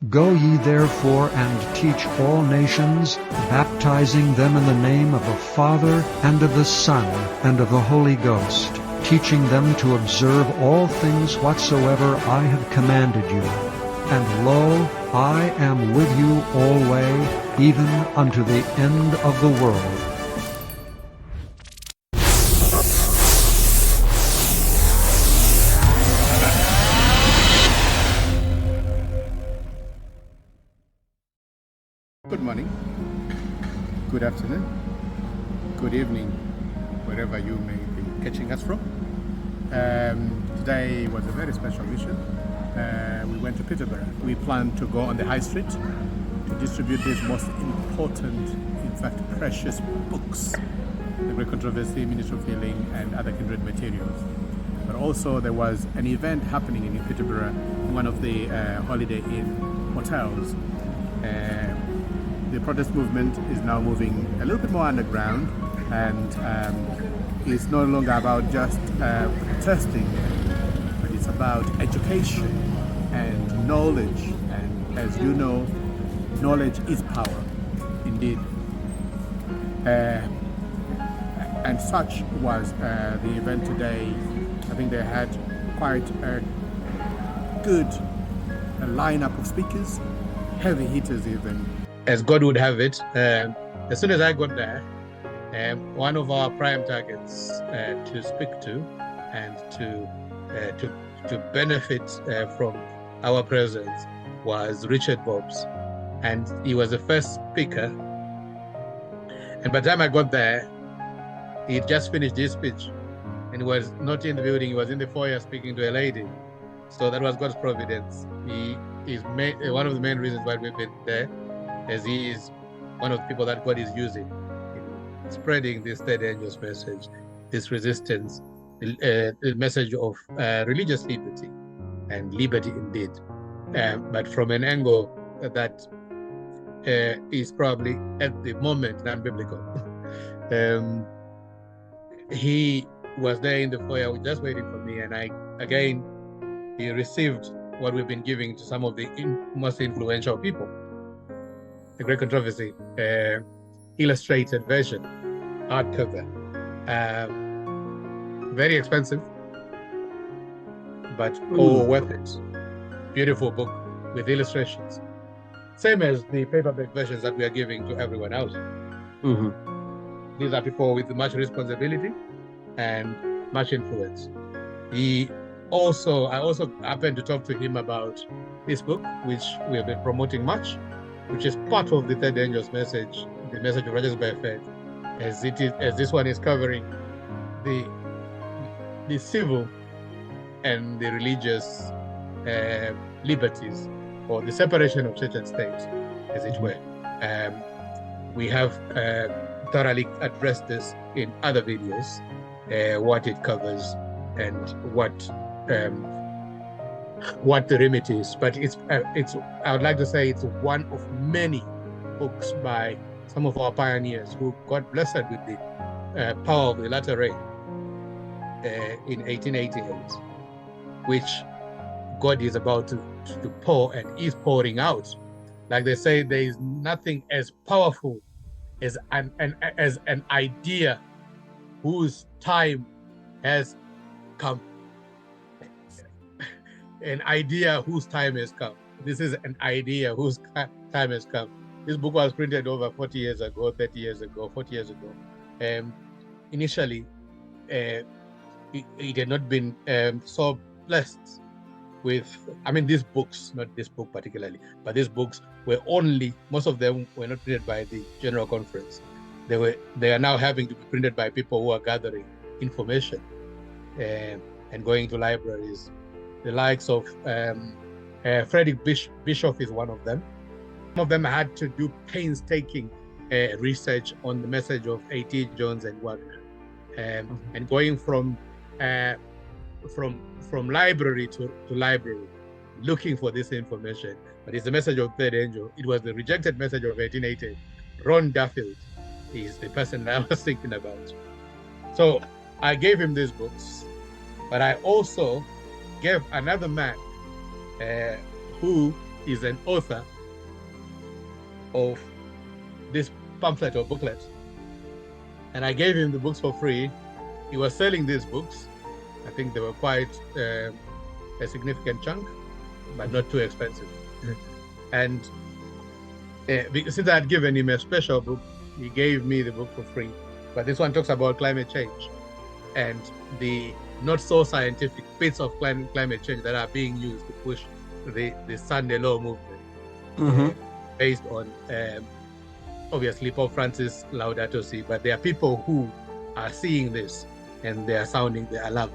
Go ye therefore and teach all nations, baptizing them in the name of the Father, and of the Son, and of the Holy Ghost, teaching them to observe all things whatsoever I have commanded you. And lo, I am with you alway, even unto the end of the world. Good morning, good afternoon, good evening, wherever you may be catching us from. Today was a very special mission. We went to Peterborough. We planned to go on the high street to distribute these most important, in fact precious books, The Great Controversy, Ministry of Healing, and other kindred materials. But also there was an event happening in Peterborough, one of the Holiday Inn hotels. The protest movement is now moving a little bit more underground, and it's no longer about just protesting, but it's about education and knowledge. And as you know, knowledge is power, indeed. And such was the event today. I think they had quite a good lineup of speakers, heavy hitters even. As God would have it, as soon as I got there, one of our prime targets to speak to and to benefit from our presence was Richard Bobbs, and he was the first speaker. And by the time I got there, he had just finished his speech, and he was not in the building; he was in the foyer speaking to a lady. So that was God's providence. He is one of the main reasons why we've been there, as he is one of the people that God is using in spreading this third angel's message, this resistance, the message of religious liberty and liberty indeed, but from an angle that is probably at the moment non-biblical. He was there in the foyer just waiting for me, and he received what we've been giving to some of the most influential people. The Great Controversy, illustrated version, hardcover, very expensive, but all worth it. Beautiful book with illustrations, same as the paperback versions that we are giving to everyone else. These are people with much responsibility and much influence. I also happened to talk to him about this book, which we have been promoting much, which is part of the third angel's message, the message of righteousness by faith, as this one is covering the civil and the religious liberties, or the separation of church and state, as it were. We have thoroughly addressed this in other videos, what it covers and what the remit is, but I would like to say it's one of many books by some of our pioneers who got blessed with the power of the latter rain in 1888, which God is about to pour and is pouring out. Like they say, there is nothing as powerful as an idea whose time has come. An idea whose time has come. This is an idea whose time has come. This book was printed over 40 years ago, 30 years ago, 40 years ago. Initially, it had not been so blessed with, these books, not this book particularly, but these books were most of them were not printed by the General Conference. They are now having to be printed by people who are gathering information and going to libraries. The likes of Frederick Bishop is one of them. Some of them had to do painstaking research on the message of A.T. Jones and Wagner, and going from library to library, looking for this information. But it's the message of third angel. It was the rejected message of 1880. Ron Duffield is the person that I was thinking about. So I gave him these books, but I also gave another man who is an author of this pamphlet or booklet, and I gave him the books for free. He was selling these books. I think they were quite a significant chunk, but not too expensive. And since I had given him a special book, he gave me the book for free. But this one talks about climate change and the not so scientific bits of climate change that are being used to push the Sunday Law movement, based on obviously Pope Francis Laudato Si, but there are people who are seeing this and they are sounding the alarm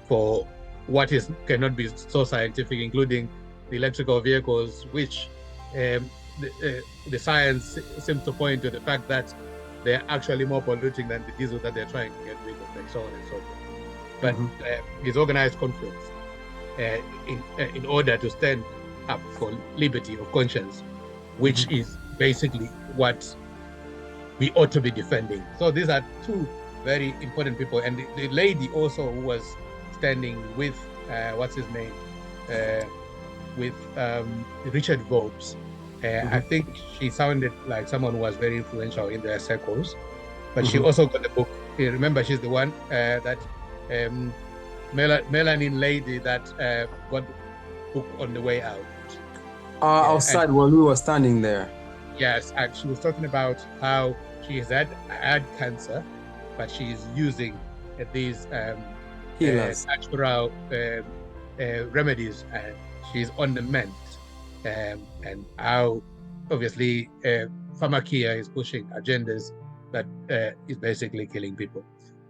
for what cannot be so scientific, including the electrical vehicles, which the science seems to point to the fact that they're actually more polluting than the diesel that they're trying to get rid of, and so on and so forth. But his organized conflicts in order to stand up for liberty of conscience, which is basically what we ought to be defending. So these are two very important people. And the lady also who was standing with, what's his name? With Richard Vobes. I think she sounded like someone who was very influential in their circles, but she also got the book. Remember, she's the one that melanin lady that got the book on the way out. Outside while we were standing there. Yes, and she was talking about how she has had cancer, but she's using these natural remedies, and she's on the mend. And how obviously pharmacia is pushing agendas that is basically killing people.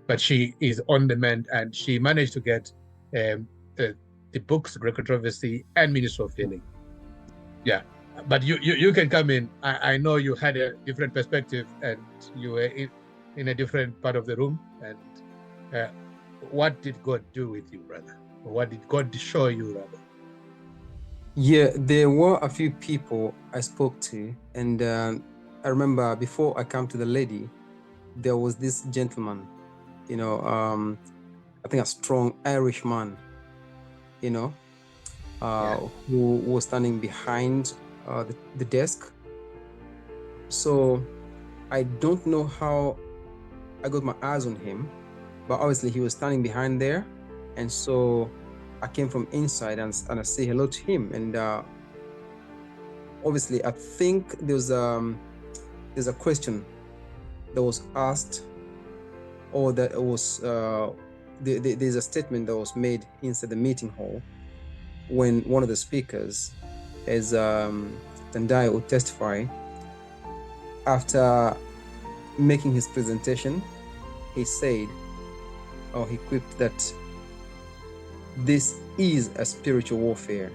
But she is on the mend, and she managed to get the books, Great Controversy and Ministry of Healing. Yeah, but you can come in. I know you had a different perspective, and you were in a different part of the room. And what did God do with you, brother? Or what did God show you, rather? Yeah, there were a few people I spoke to, and I remember before I come to the lady, there was this gentleman, I think a strong Irish man, who was standing behind the desk. So I don't know how I got my eyes on him, but obviously he was standing behind there, and so I came from inside and I say hello to him, and obviously I think there's a question that was asked, or that was there's a statement that was made inside the meeting hall when one of the speakers, as Tendai would testify, after making his presentation, he said, or he quipped that this is a spiritual warfare.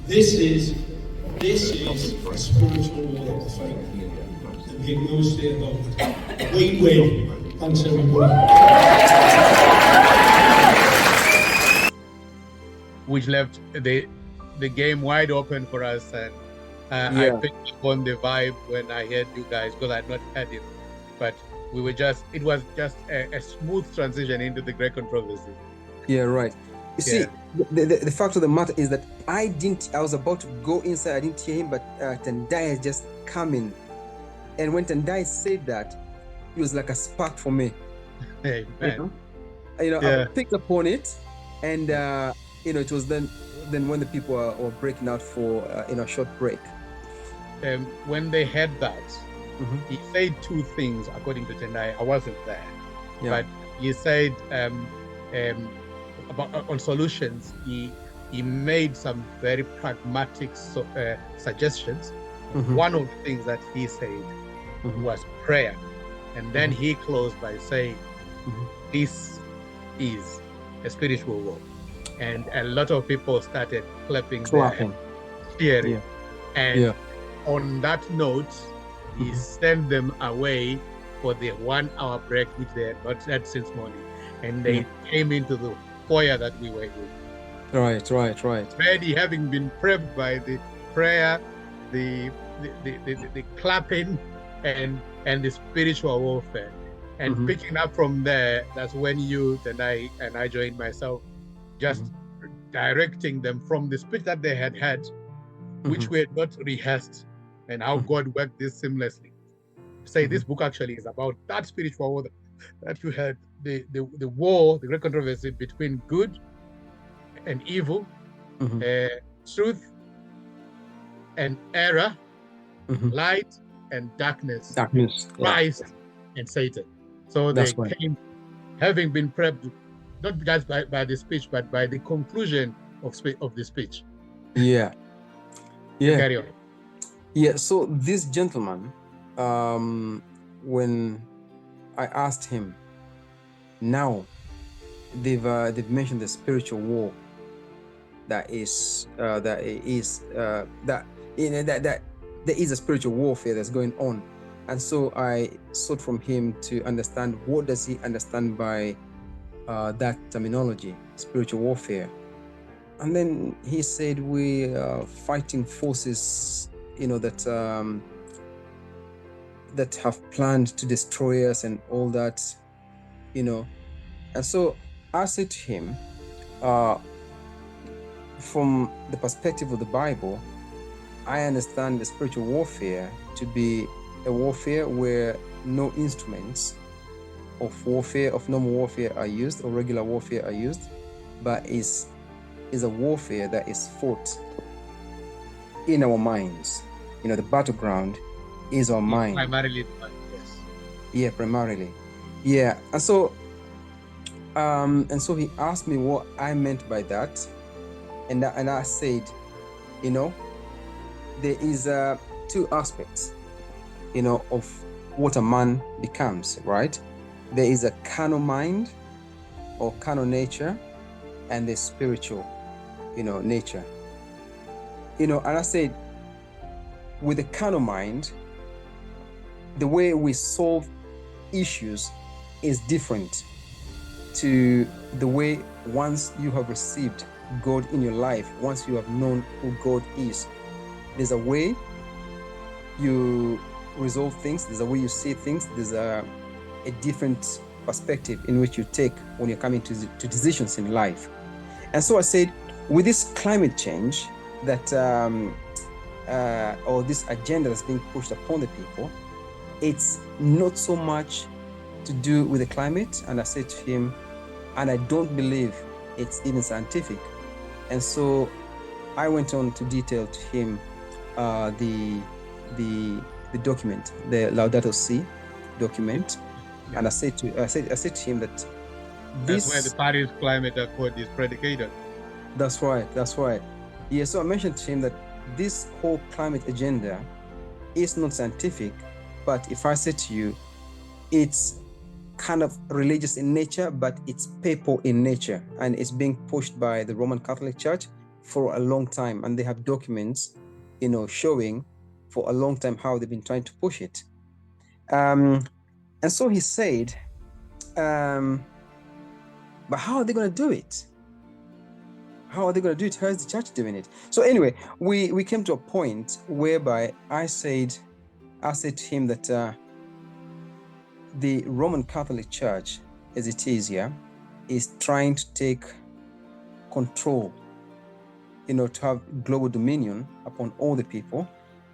This is a spiritual warfare. And get no stay about it. We win. Thanks everybody. Which left the game wide open for us, and I picked up on the vibe when I heard you guys, because I'd not heard it, but it was just a smooth transition into the Great Controversy. Yeah, right. You see, the fact of the matter is that I was about to go inside, I didn't hear him, but Tendai has just come in. And when Tendai said that, it was like a spark for me. Hey, man. I picked up on it, and it was then when the people were breaking out for a short break. When they had that, he said two things according to Tendai. I wasn't there, but he said about on solutions. He made some very pragmatic suggestions. One of the things that he said was prayer, and then he closed by saying, "This is a spiritual war," and a lot of people started clapping, cheering, and on that note, he sent them away for the 1 hour break, which they had not had since morning, and they came into the foyer that we were in. Right. Already having been prepped by the prayer, the clapping, and the spiritual warfare, and picking up from there. That's when you and I joined myself, just directing them from the speech that they had which we had not rehearsed, and how God worked this seamlessly. Say this book actually is about that spiritual war that you had, the war, the great controversy between good and evil, truth and error, light and darkness, Christ and Satan. So they came, having been prepped, not just by the speech, but by the conclusion of the speech. Yeah. Carry on. Yeah. So this gentleman, when I asked him, now they've mentioned the spiritual war that there is a spiritual warfare that's going on, and so I sought from him to understand what does he understand by that terminology, spiritual warfare. And then he said we are fighting forces, that have planned to destroy us and all that, And so I said to him, from the perspective of the Bible, I understand the spiritual warfare to be a warfare where no instruments of warfare, of normal warfare are used, or regular warfare are used, but is a warfare that is fought in our minds. The battleground is our mind. Primarily, yes. Yeah, primarily. Yeah, and so he asked me what I meant by that, and I said, there is two aspects, of what a man becomes, right? There is a carnal mind or carnal nature, and the spiritual, nature. And I said, with the carnal mind, the way we solve issues is different to the way once you have received God in your life, once you have known who God is. There's a way you resolve things, there's a way you see things, there's a different perspective in which you take when you're coming to decisions in life. And so I said, with this climate change that or this agenda that's being pushed upon the people, it's not so much to do with the climate. And I said to him, and I don't believe it's even scientific. And so I went on to detail to him the document, the Laudato Si document, and I said to him that this, that's where the Paris Climate Accord is predicated. That's right. Yeah, so I mentioned to him that this whole climate agenda is not scientific, but if I say to you, it's kind of religious in nature, but it's papal in nature, and it's being pushed by the Roman Catholic Church for a long time, and they have documents, showing for a long time how they've been trying to push it. And so he said, but how are they going to do it? How are they going to do it? How is the church doing it? So anyway, we came to a point whereby I said to him that the Roman Catholic Church, as it is here, is trying to take control, to have global dominion upon all the people.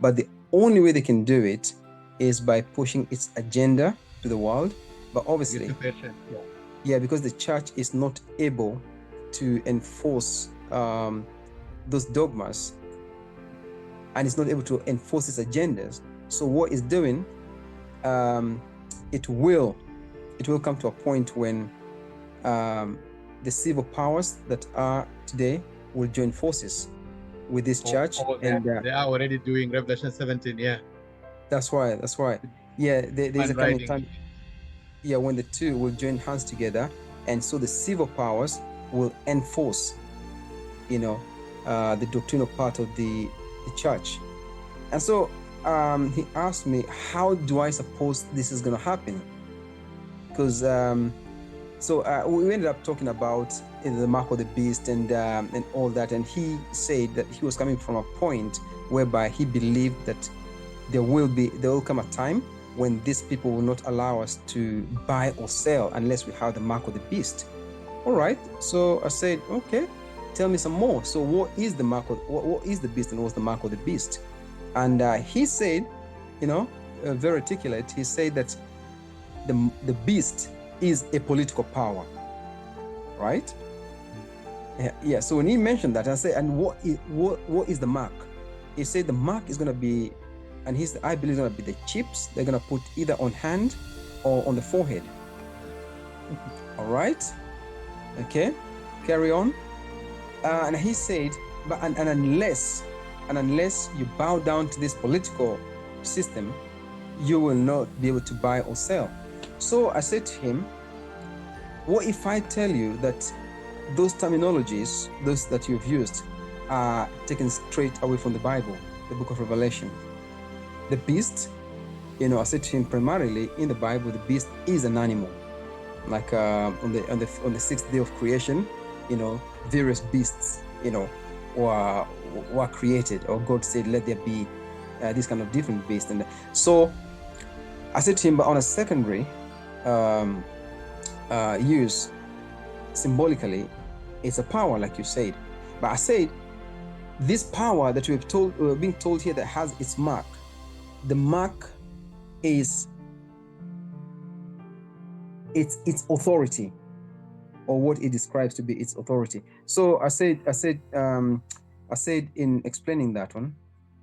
But the only way they can do it is by pushing its agenda to the world. But obviously, because the church is not able to enforce those dogmas, and it's not able to enforce its agendas. So what it's doing, it will come to a point when the civil powers that are today will join forces with this church. And they are already doing Revelation 17. Yeah, that's right. Yeah, there's a coming time. Yeah, when the two will join hands together, and so the civil powers will enforce, the doctrinal part of the church. And so he asked me, how do I suppose this is going to happen? Because we ended up talking about the mark of the beast and all that, and he said that he was coming from a point whereby he believed that there will come a time when these people will not allow us to buy or sell unless we have the mark of the beast. All right, so I said, okay, tell me some more. So what is the mark of, what is the beast, and what's the mark of the beast? And he said, very articulate, he said that the beast is a political power, right? Yeah. So when he mentioned that, I said, and what is the mark? He said the mark is going to be, and I believe it's going to be the chips they're going to put either on hand or on the forehead. All right. Okay. Carry on. And he said, but and unless you bow down to this political system, you will not be able to buy or sell. So I said to him, what if I tell you that those terminologies, those that you've used, are taken straight away from the Bible, the book of Revelation? The beast, I said to him, primarily in the Bible, the beast is an animal. Like on the sixth day of creation, various beasts, were created, or God said, let there be this kind of different beasts. And so I said to him, but on a secondary use, symbolically, it's a power, like you said. But I said, this power that we're being told here that has its mark, the mark is its authority, or what it describes to be its authority. So I said in explaining that one,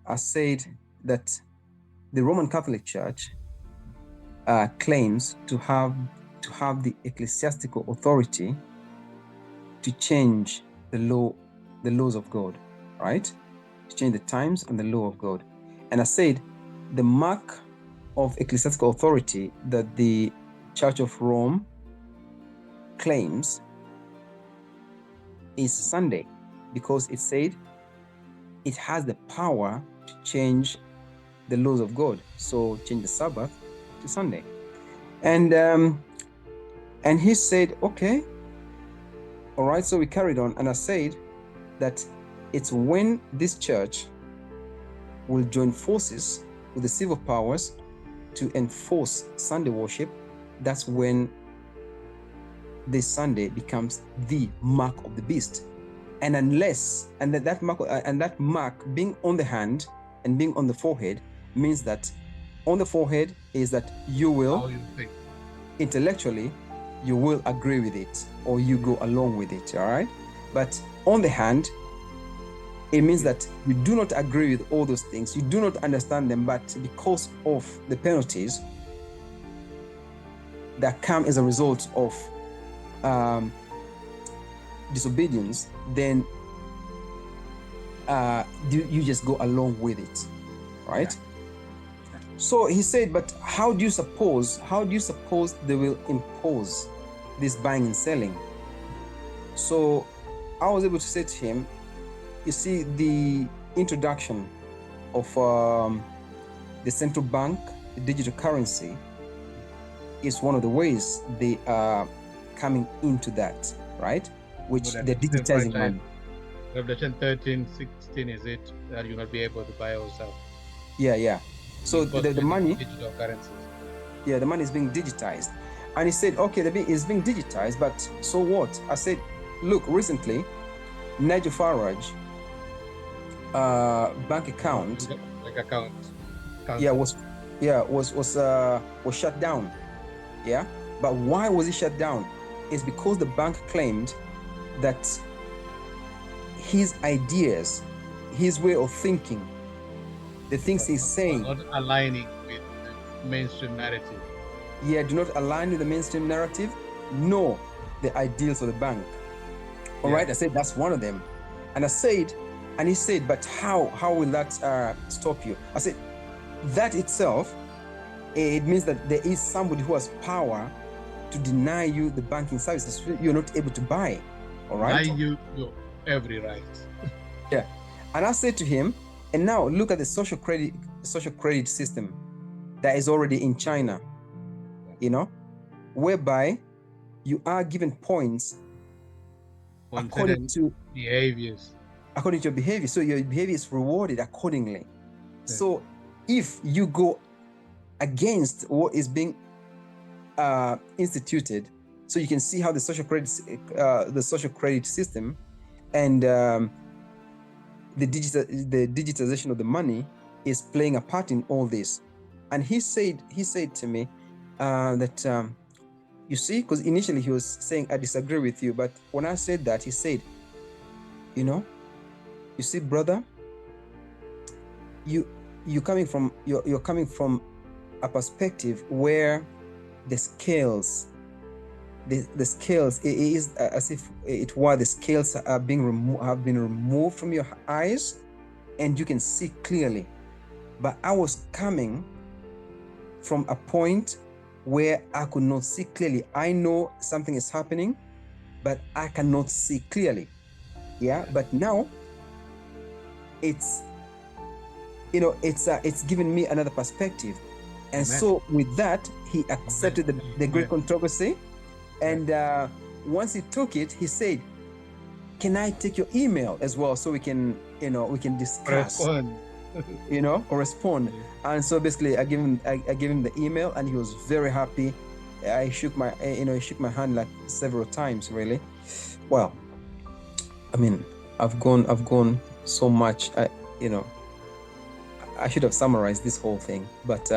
I said that the Roman Catholic Church claims to have the ecclesiastical authority to change the laws of God, right? To change the times and the law of God. And I said the mark of ecclesiastical authority that the Church of Rome claims is Sunday, because it said it has the power to change the laws of God. So change the Sabbath to Sunday. And he said, okay, all right. So we carried on, and I said that it's when this church will join forces with the civil powers to enforce Sunday worship, that's when this Sunday becomes the mark of the beast. And that mark being on the hand and being on the forehead means that on the forehead is that you will, intellectually, you will agree with it, or you go along with it, all right? But on the hand, it means that you do not agree with all those things, you do not understand them, but because of the penalties that come as a result of disobedience, then you just go along with it, right? Yeah. So he said, but how do you suppose they will impose this buying and selling? So I was able to say to him, you see, the introduction of the central bank, the digital currency, is one of the ways they are coming into that, right? Which they're digitizing money. Revelation 13:16 is it that you will not be able to buy or sell? Yeah. So the money, digital currencies. Yeah, the money is being digitized. And he said, okay, it's being digitized, but so what? I said, look, recently, Nigel Farage bank account, was shut down. Yeah, but why was it shut down? It's because the bank claimed that his ideas, his way of thinking, the things he's saying, not aligning with the mainstream narrative. Yeah, do not align with the mainstream narrative, nor the ideals of the bank. All right, I said that's one of them. And he said, but how will that stop you? I said, that itself, it means that there is somebody who has power to deny you the banking services you're not able to buy. All right? Deny you your every right. Yeah. And I said to him, and now look at the social credit system that is already in China, whereby you are given points according to behaviors. According to your behavior. So your behavior is rewarded accordingly. Yeah. So if you go against what is being instituted, so you can see how the social credit system and the digitization of the money is playing a part in all this. And he said to me that you see, because initially he was saying, I disagree with you, but when I said that, he said, you see, brother, you're coming from a perspective where the scales, the scales, it is as if it were the scales are have been removed from your eyes, and you can see clearly. But I was coming from a point where I could not see clearly. I know something is happening, but I cannot see clearly. Yeah, but now it's given me another perspective. And Amen. so with that, he accepted the great controversy. And once he took it, he said, can I take your email as well, so we can discuss, correspond. And so basically I gave him the email, and he was very happy. I shook my hand like several times, really. Well, I mean, I've gone so much. I should have summarized this whole thing, but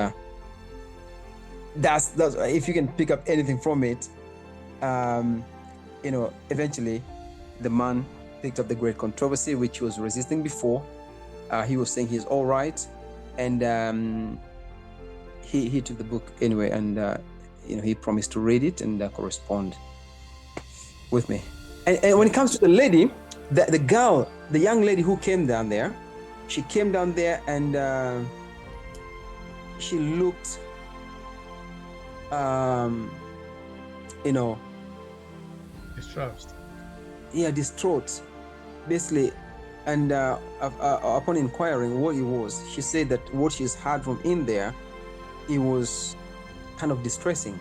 that's if you can pick up anything from it, eventually the man picked up the great controversy, which he was resisting before. He was saying he's all right, and he took the book anyway, and he promised to read it and correspond with me. And when it comes to the lady, the young lady who came down there, she came down there and she looked, Distressed. Yeah, distraught, basically. And upon inquiring what it was, she said that what she's heard from in there, it was kind of distressing.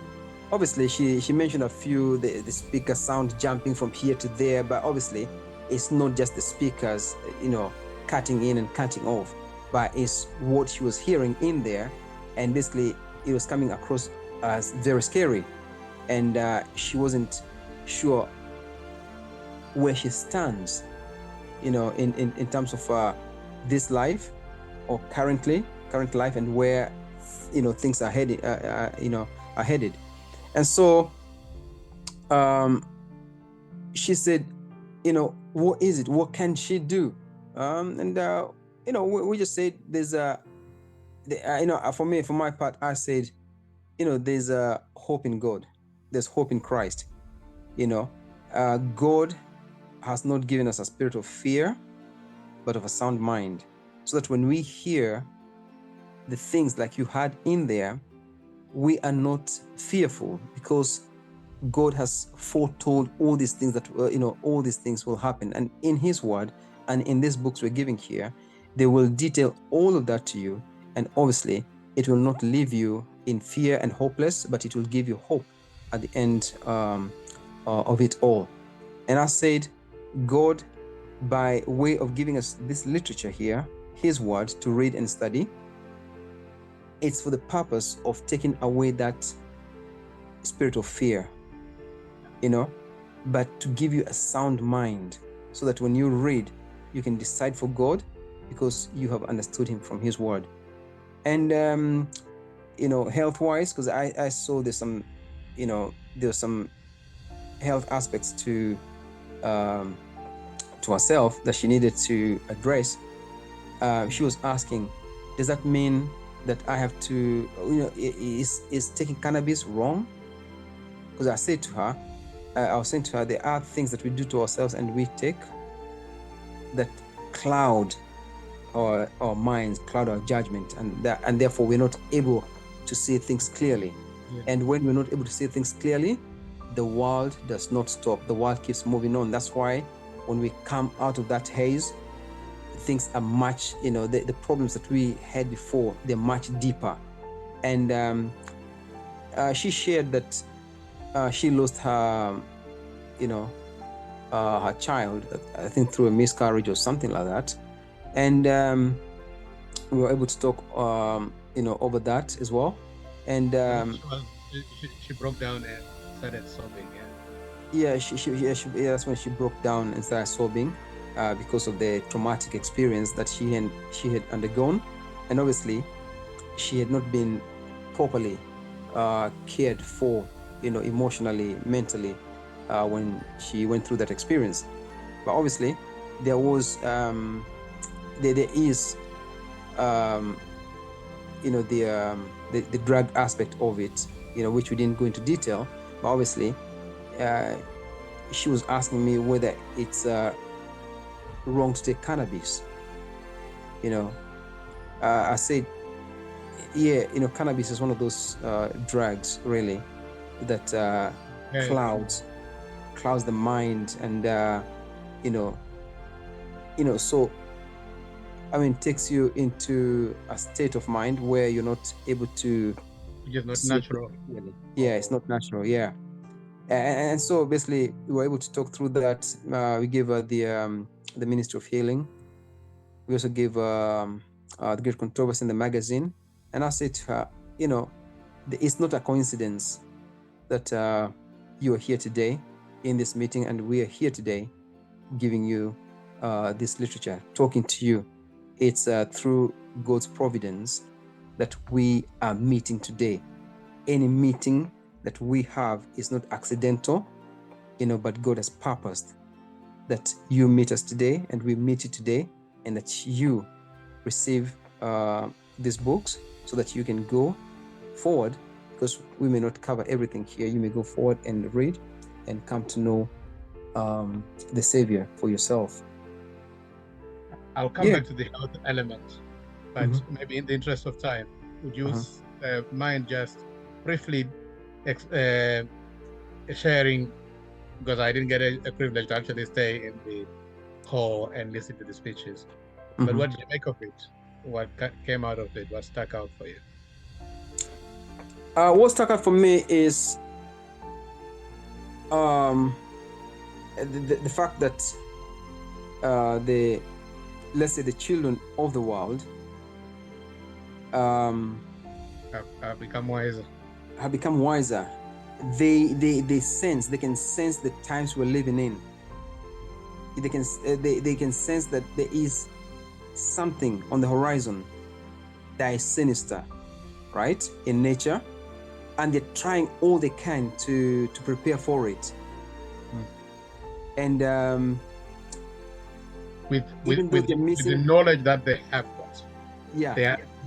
Obviously, she mentioned a few, the speaker sound jumping from here to there, but obviously it's not just the speakers, cutting in and cutting off, but it's what she was hearing in there, and basically it was coming across as very scary, and she wasn't sure where she stands, in terms of this life or current life, and where things are headed, and so she said, what is it? What can she do? We just said there's for my part, I said, there's a hope in God. There's hope in Christ. God has not given us a spirit of fear, but of a sound mind, so that when we hear the things like you had in there, we are not fearful, because God has foretold all these things that all these things will happen, and in His Word and in these books we're giving here, they will detail all of that to you, and obviously it will not leave you in fear and hopeless, but it will give you hope at the end of it all. And I said, God, by way of giving us this literature here, His Word to read and study, it's for the purpose of taking away that spirit of fear, but to give you a sound mind, so that when you read, you can decide for God, because you have understood Him from His Word. And health-wise, because I saw there's some health aspects to herself that she needed to address. She was asking, does that mean that I have to, is taking cannabis wrong? Because I said to her, I was saying to her, there are things that we do to ourselves and we take that cloud our minds, cloud our judgment, and therefore we're not able to see things clearly. Yeah. And when we're not able to see things clearly, the world does not stop. The world keeps moving on. That's why when we come out of that haze, things are much, the problems that we had before, they're much deeper. And she shared that she lost her, her child, I think through a miscarriage or something like that. And we were able to talk, over that as well. And she broke down and started sobbing. Yeah, that's when she broke down and started sobbing. because of the traumatic experience that she had undergone, and obviously she had not been properly cared for, emotionally, mentally, when she went through that experience. But obviously there was there is the drug aspect of it, which we didn't go into detail. But obviously she was asking me whether it's wrong to take cannabis. I said, yeah, cannabis is one of those drugs really that clouds the mind, and so takes you into a state of mind where you're not able to, which is not natural. Yeah, it's not natural. Yeah. And so basically we were able to talk through that. We gave her the Ministry of Healing. We also gave the Great Controversy in the magazine. And I said to her, it's not a coincidence that you are here today in this meeting, and we are here today giving you this literature, talking to you. It's through God's providence that we are meeting today. Any meeting that we have is not accidental, but God has purposed that you meet us today, and we meet you today, and that you receive these books so that you can go forward, because we may not cover everything here. You may go forward and read and come to know the Savior for yourself. I'll come back to the health element, but maybe in the interest of time, would you mind just briefly sharing, because I didn't get a privilege to actually stay in the hall and listen to the speeches, but what did you make of it? What came out of it? What stuck out for you? What stuck out for me is the fact that let's say the children of the world have become wiser. They can sense the times we're living in. They can sense that there is something on the horizon that is sinister, right, in nature, and they're trying all they can to prepare for it. And with the knowledge that they have got,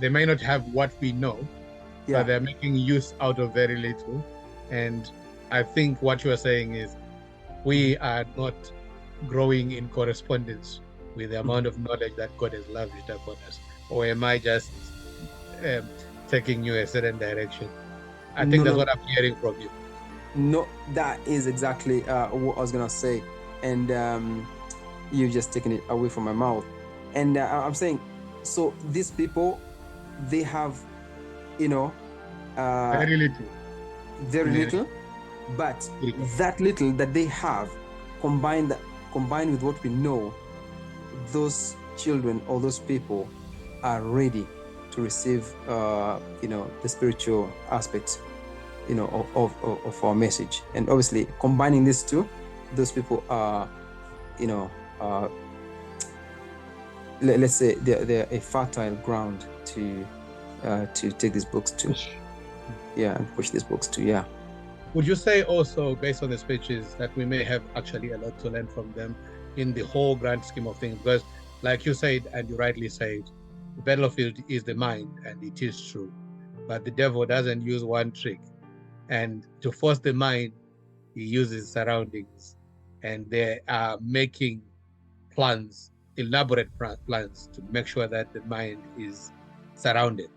they may not have what we know, but they're making use out of very little. And I think what you are saying is we are not growing in correspondence with the amount of knowledge that God has lavished upon us. Or am I just taking you a certain direction? I think that's what I'm hearing from you. No, that is exactly what I was going to say. And you've just taken it away from my mouth. And I'm saying, so these people, they have, very little, but that little that they have, combined with what we know, those children or those people are ready to receive, the spiritual aspects, of our message. And obviously, combining these two, those people are, let's say they're a fertile ground to take these books to, and push these books to, Would you say also, based on the speeches, that we may have actually a lot to learn from them in the whole grand scheme of things? Because, like you said, and you rightly said, the battlefield is the mind, and it is true. But the devil doesn't use one trick. And to force the mind, he uses surroundings. And they are making plans, elaborate plans, to make sure that the mind is surrounded.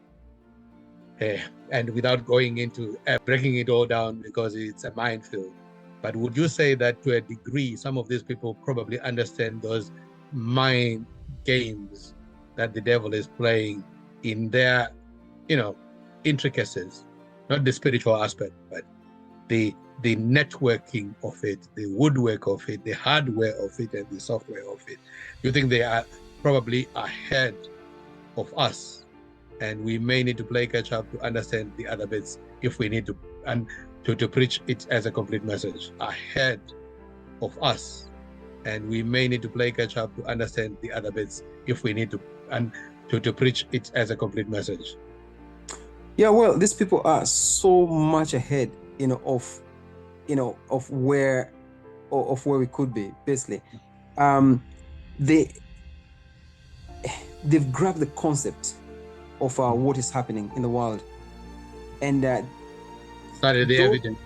And without going into breaking it all down, because it's a minefield. But would you say that to a degree, some of these people probably understand those mind games that the devil is playing in their, intricacies, not the spiritual aspect, but the networking of it, the woodwork of it, the hardware of it, and the software of it? Do you think they are probably ahead of us? And we may need to play catch up to understand the other bits if we need to, and to preach it as a complete message ahead of us. and we may need to play catch up to understand the other bits if we need to, and to preach it as a complete message. Yeah, well, these people are so much ahead, of where we could be, basically. They've grabbed the concept of what is happening in the world, and Started the evidence.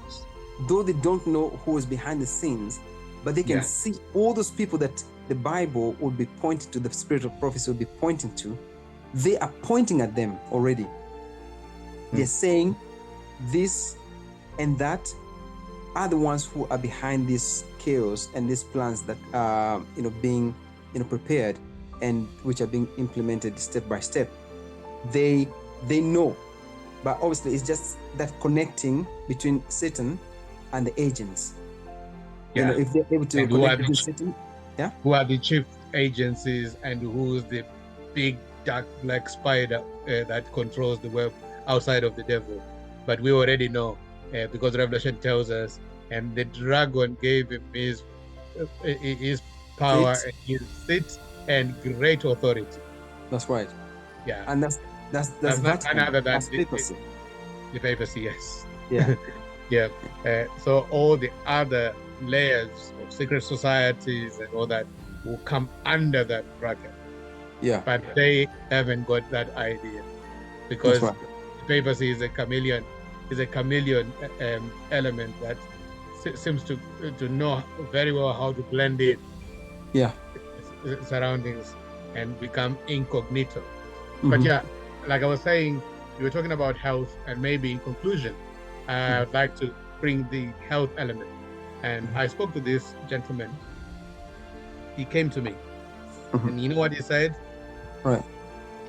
Though they don't know who is behind the scenes, but they can see all those people that the Bible would be pointing to, the spirit of prophecy would be pointing to. They are pointing at them already. They're saying this and that are the ones who are behind this chaos and these plans that are being prepared and which are being implemented step by step. They know, but obviously it's just that connecting between Satan and the agents. If they're able to connect between Satan, who are the chief agencies and who's the big dark black spider that controls the web outside of the devil. But we already know, because Revelation tells us, and the dragon gave him his power and his seat and great authority. That's right. Yeah. And that's not another than papacy. The papacy, yes. Yeah. Yeah. So all the other layers of secret societies and all that will come under that bracket. Yeah. But they haven't got that idea, because the papacy is a chameleon element that seems to know very well how to blend in surroundings and become incognito. But like I was saying, you were talking about health, and maybe in conclusion, I'd like to bring the health element. And I spoke to this gentleman. He came to me, and you know what he said? Right.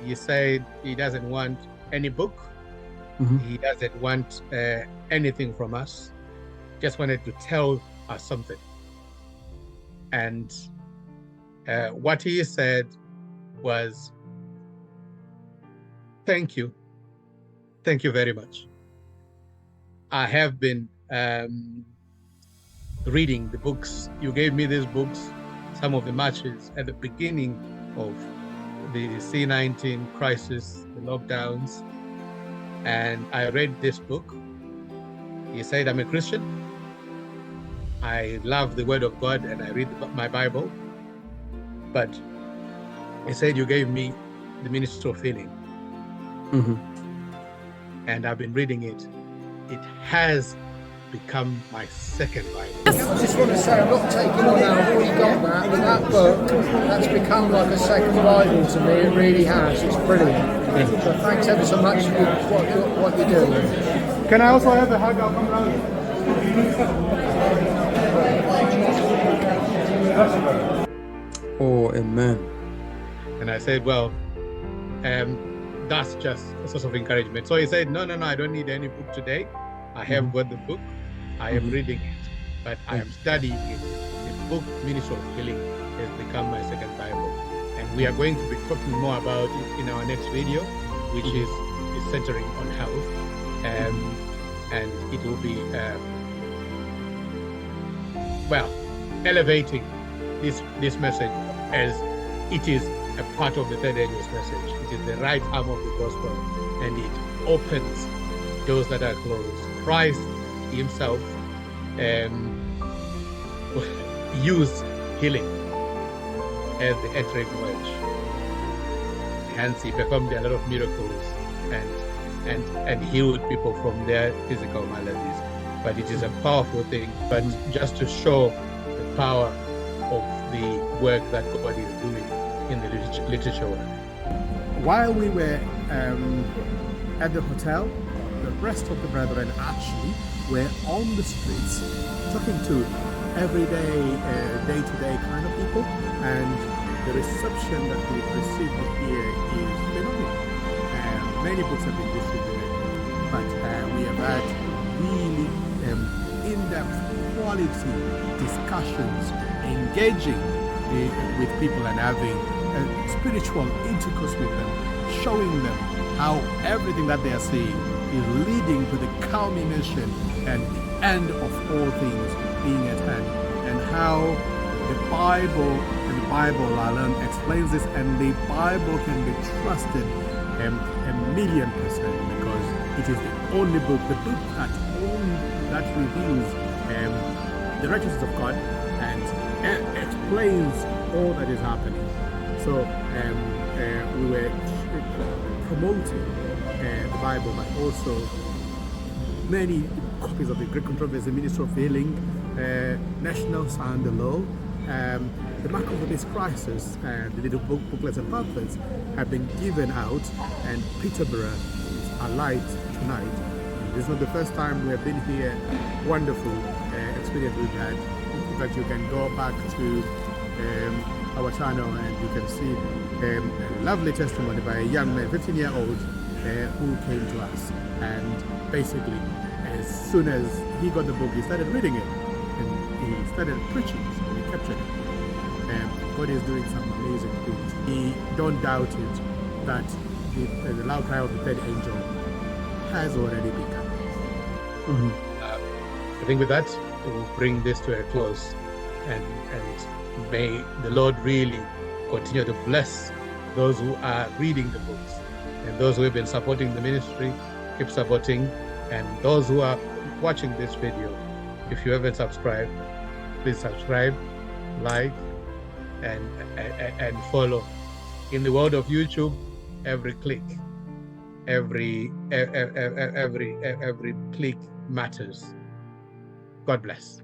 He said he doesn't want any book. He doesn't want anything from us. Just wanted to tell us something. And what he said was, thank you very much. I have been reading the books. You gave me these books, some of the matches at the beginning of the C-19 crisis, the lockdowns, and I read this book. He said, I'm a Christian. I love the Word of God and I read my Bible. But he said, you gave me the Ministry of Healing. And I've been reading it. It has become my second Bible. I just want to say, I'm not taking on now, I've already got that, but that book, that's become like a second Bible to me. It really has. It's brilliant. So thanks ever so much for what you're doing. Can I also have a hug? I'll come around. Oh, amen. And I said, well, that's just a source of encouragement. So he said, no, I don't need any book today. I have got the book. I am reading it, but I am studying it. The book, Ministry of Healing, has become my second Bible. And we are going to be talking more about it in our next video, which is centering on health. And it will be, elevating this message as it is a part of the third angel's message. It is the right arm of the gospel, and it opens doors that are closed. Christ himself used healing as the entering wedge. Hence, he performed a lot of miracles and healed people from their physical maladies. But it is a powerful thing. But just to show the power of the work that God is doing in the literature work. While we were at the hotel, the rest of the brethren actually were on the streets talking to everyday, day-to-day kind of people, and the reception that we've received here is phenomenal. Many books have been distributed, but we have had really in-depth quality discussions, engaging with people and having a spiritual intercourse with them, showing them how everything that they are seeing is leading to the culmination and the end of all things being at hand, and how the Bible alone explains this, and the Bible can be trusted 1,000,000%, because it is the only book, that reveals the righteousness of God and explains all that is happening. So we were promoting the Bible, but also many copies of the Great Controversy, Ministry of Healing, National Sound Law, the Mark of the Beast Crisis, and the little booklets and pamphlets have been given out, and Peterborough is alight tonight. And this is not the first time we have been here. Wonderful experience we've had. In fact, you can go back to our channel and you can see a lovely testimony by a young man, 15-year-old, who came to us, and basically as soon as he got the book, he started reading it and he started preaching, so we captured it. God is doing some amazing things. He don't doubt it that the loud cry of the third angel has already begun. I think with that, we'll bring this to a close, and may the Lord really continue to bless those who are reading the books, and those who have been supporting the ministry, keep supporting, and those who are watching this video, if you haven't subscribed, please subscribe, like, and follow. In the world of YouTube, every click, every click matters. God bless.